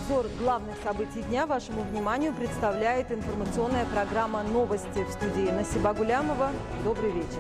Обзор главных событий дня вашему вниманию представляет информационная программа «Новости» в студии Насиба Гулямова. Добрый вечер.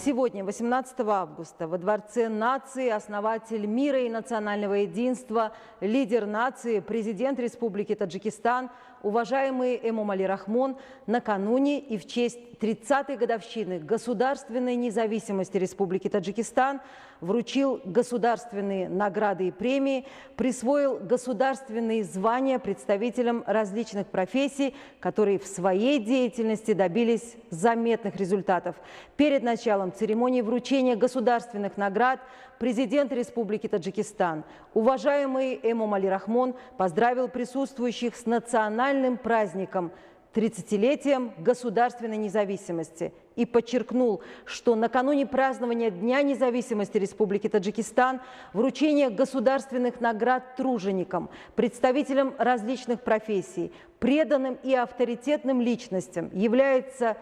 Сегодня, 18 августа, во Дворце нации основатель мира и национального единства, лидер нации, президент Республики Таджикистан, уважаемый Эмомали Рахмон, накануне и в честь 30-й годовщины государственной независимости Республики Таджикистан вручил государственные награды и премии, присвоил государственные звания представителям различных профессий, которые в своей деятельности добились заметных результатов. Перед началом церемонии вручения государственных наград президент Республики Таджикистан, уважаемый Эмомали Рахмон, поздравил присутствующих с национальным праздником – 30-летием государственной независимости и подчеркнул, что накануне празднования Дня независимости Республики Таджикистан вручение государственных наград труженикам, представителям различных профессий, преданным и авторитетным личностям является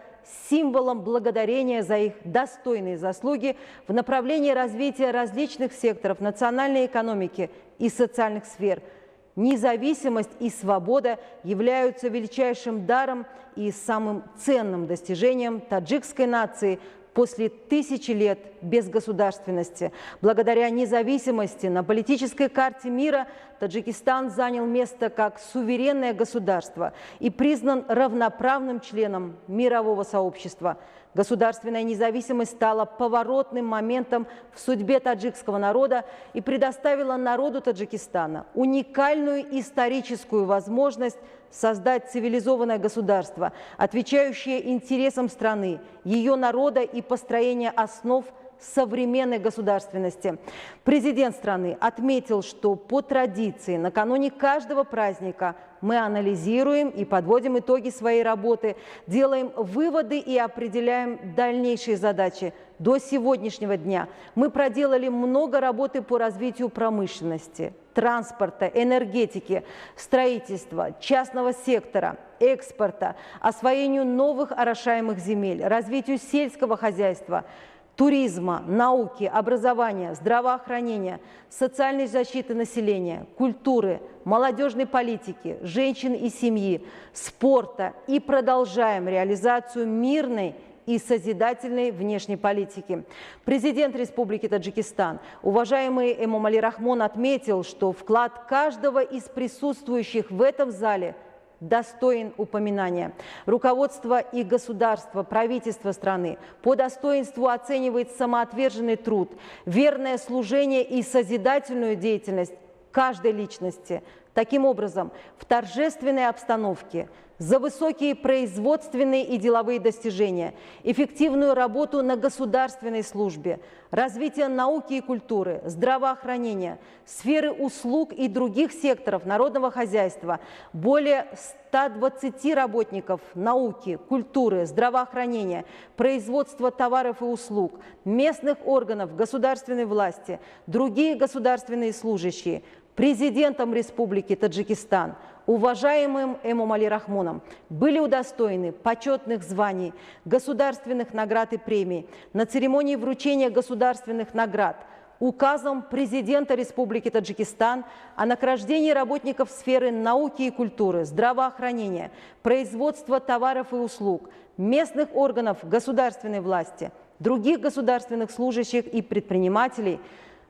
символом благодарения за их достойные заслуги в направлении развития различных секторов национальной экономики и социальных сфер. Независимость и свобода являются величайшим даром и самым ценным достижением таджикской нации после тысячи лет безгосударственности. Благодаря независимости на политической карте мира Таджикистан занял место как суверенное государство и признан равноправным членом мирового сообщества. Государственная независимость стала поворотным моментом в судьбе таджикского народа и предоставила народу Таджикистана уникальную историческую возможность создать цивилизованное государство, отвечающее интересам страны, ее народа и построение основ современной государственности. Президент страны отметил, что по традиции накануне каждого праздника мы анализируем и подводим итоги своей работы, делаем выводы и определяем дальнейшие задачи. До сегодняшнего дня мы проделали много работы по развитию промышленности, транспорта, энергетики, строительства, частного сектора, экспорта, освоению новых орошаемых земель, развитию сельского хозяйства, туризма, науки, образования, здравоохранения, социальной защиты населения, культуры, молодежной политики, женщин и семьи, спорта и продолжаем реализацию мирной и созидательной внешней политики. Президент Республики Таджикистан, уважаемый Эмомали Рахмон, отметил, что вклад каждого из присутствующих в этом зале достоин упоминания. Руководство и государство, правительство страны по достоинству оценивает самоотверженный труд, верное служение и созидательную деятельность каждой личности. Таким образом, в торжественной обстановке за высокие производственные и деловые достижения, эффективную работу на государственной службе, развитие науки и культуры, здравоохранения, сферы услуг и других секторов народного хозяйства, более 120 работников науки, культуры, здравоохранения, производства товаров и услуг, местных органов государственной власти, другие государственные служащие, президентом Республики Таджикистан, уважаемым Эмомали Рахмоном, были удостоены почетных званий, государственных наград и премий. На церемонии вручения государственных наград указом президента Республики Таджикистан о награждении работников сферы науки и культуры, здравоохранения, производства товаров и услуг, местных органов государственной власти, других государственных служащих и предпринимателей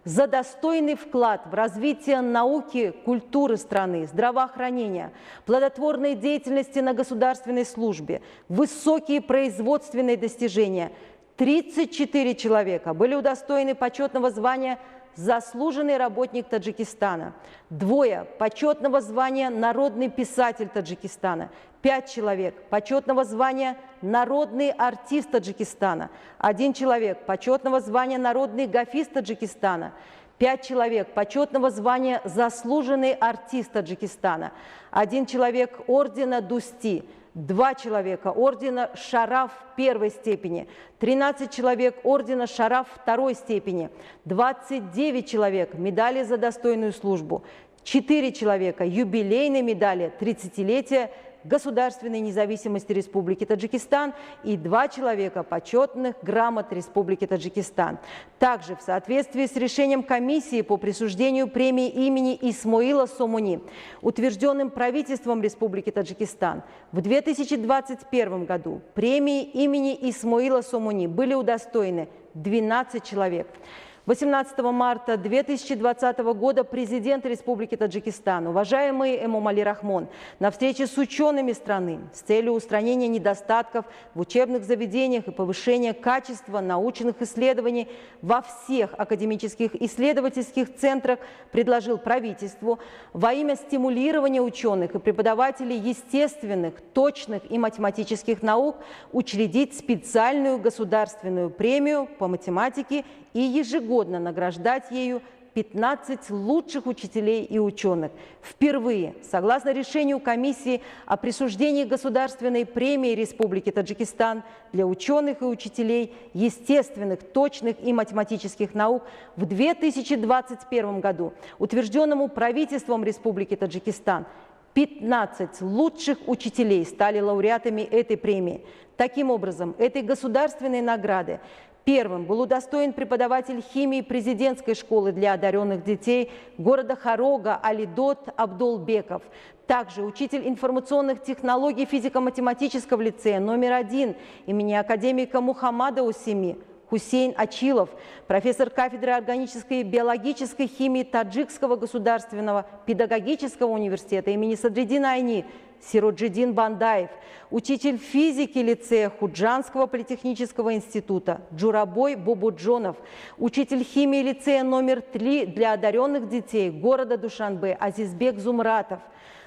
за достойный вклад в развитие науки, культуры страны, здравоохранения, плодотворной деятельности на государственной службе, высокие производственные достижения. 34 человека были удостоены почетного звания «Заслуженный работник Таджикистана», 2 – почетного звания «Народный писатель Таджикистана», 5 человек – почетного звания «Народный артист Таджикистана», 1 человек – почетного звания «Народный гафиз Таджикистана», 5 человек – почетного звания «Заслуженный артист Таджикистана», 1 человек – ордена Дусти, 2 человека ордена Шараф первой степени, 13 человек ордена Шараф второй степени, 29 человек медали за достойную службу, 4 человека юбилейной медали 30-летия государственной независимости Республики Таджикистан и 2 человека почетных грамот Республики Таджикистан. Также в соответствии с решением комиссии по присуждению премии имени Исмоила Сомуни, утвержденным правительством Республики Таджикистан, в 2021 году премии имени Исмоила Сомуни были удостоены 12 человек. 18 марта 2020 года президент Республики Таджикистан, уважаемый Эмомали Рахмон, на встрече с учеными страны с целью устранения недостатков в учебных заведениях и повышения качества научных исследований во всех академических исследовательских центрах предложил правительству во имя стимулирования ученых и преподавателей естественных, точных и математических наук учредить специальную государственную премию по математике и ежегодно награждать ею 15 лучших учителей и ученых. Впервые, согласно решению комиссии о присуждении государственной премии Республики Таджикистан для ученых и учителей естественных, точных и математических наук в 2021 году, утвержденному правительством Республики Таджикистан, 15 лучших учителей стали лауреатами этой премии. Таким образом, этой государственной награды первым был удостоен преподаватель химии президентской школы для одаренных детей города Харога Алидот Абдулбеков. Также учитель информационных технологий физико-математического лицея номер 1 имени академика Мухаммада Осими Хусейн Ачилов, профессор кафедры органической и биологической химии Таджикского государственного педагогического университета имени Садриддина Айни Сироджиддин Бандаев, учитель физики лицея Худжанского политехнического института Джурабой Бобуджонов, учитель химии лицея номер 3 для одаренных детей города Душанбе Азизбек Зумратов,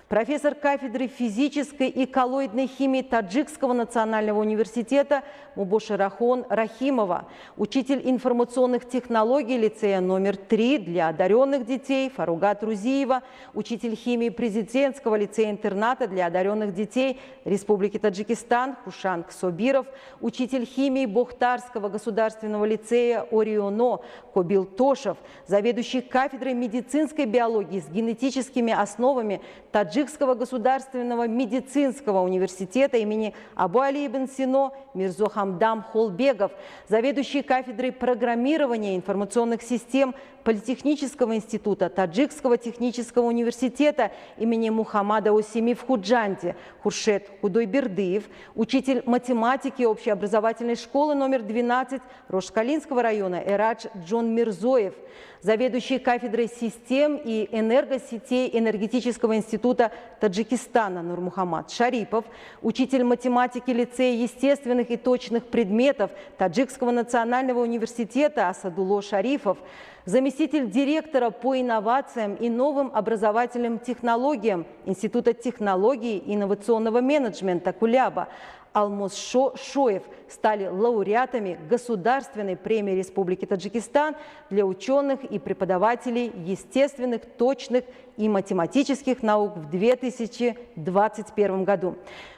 профессор кафедры физической и коллоидной химии Таджикского национального университета Мубоширахон Рахимова, учитель информационных технологий лицея номер 3 для одаренных детей Фаругат Рузиева, учитель химии президентского лицея-интерната для одаренных детей Республики Таджикистан Хушанг Собиров, учитель химии Бохтарского государственного лицея Орионо Кобил Тошев, заведующий кафедрой медицинской биологии с генетическими основами Таджикского государственного медицинского университета имени Абу Али ибн Сино Мирзо Хамдам Холбегов, заведующий кафедрой программирования информационных систем Политехнического института Таджикского технического университета имени Мухаммада Осими в Худжанте Хуршет Худойбердыев, учитель математики общеобразовательной школы номер 12 Рошкалинского района Эрадж Джон Мирзоев, заведующий кафедрой систем и энергосетей Энергетического института Таджикистана Нурмухаммад Шарипов, учитель математики лицея естественных и точных предметов Таджикского национального университета Асадулло Шарифов, заместитель директора по инновациям и новым образовательным технологиям Института технологий и инновационного менеджмента Куляба Алмаз Шоев стали лауреатами Государственной премии Республики Таджикистан для ученых и преподавателей естественных, точных и математических наук в 2021 году.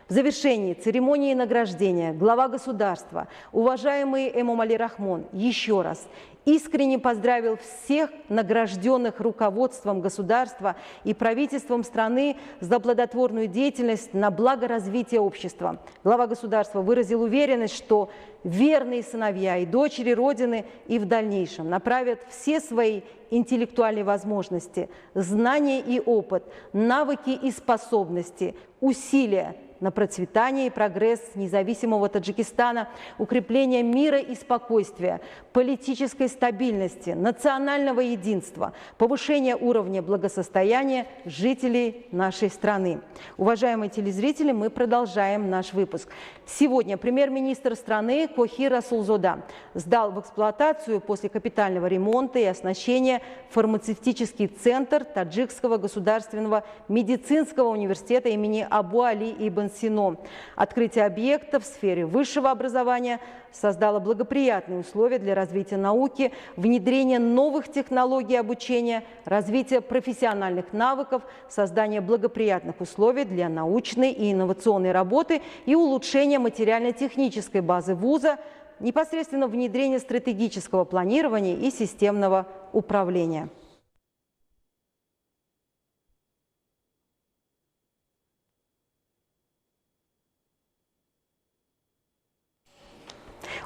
В завершении церемонии награждения глава государства, уважаемый Эмомали Рахмон, еще раз искренне поздравил всех награжденных руководством государства и правительством страны за плодотворную деятельность на благо развития общества. Глава государства выразил уверенность, что верные сыновья и дочери Родины и в дальнейшем направят все свои интеллектуальные возможности, знания и опыт, навыки и способности, усилия на процветание и прогресс независимого Таджикистана, укрепление мира и спокойствия, политической стабильности, национального единства, повышение уровня благосостояния жителей нашей страны. Уважаемые телезрители, мы продолжаем наш выпуск. Сегодня премьер-министр страны Кохир Расулзода сдал в эксплуатацию после капитального ремонта и оснащения фармацевтический центр Таджикского государственного медицинского университета имени Абу Али ибн Сино. Открытие объекта в сфере высшего образования создало благоприятные условия для развития науки, внедрения новых технологий обучения, развития профессиональных навыков, создания благоприятных условий для научной и инновационной работы и улучшения материально-технической базы вуза, непосредственно внедрение стратегического планирования и системного управления.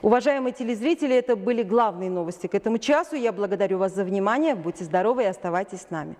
Уважаемые телезрители, это были главные новости к этому часу. Я благодарю вас за внимание. Будьте здоровы и оставайтесь с нами.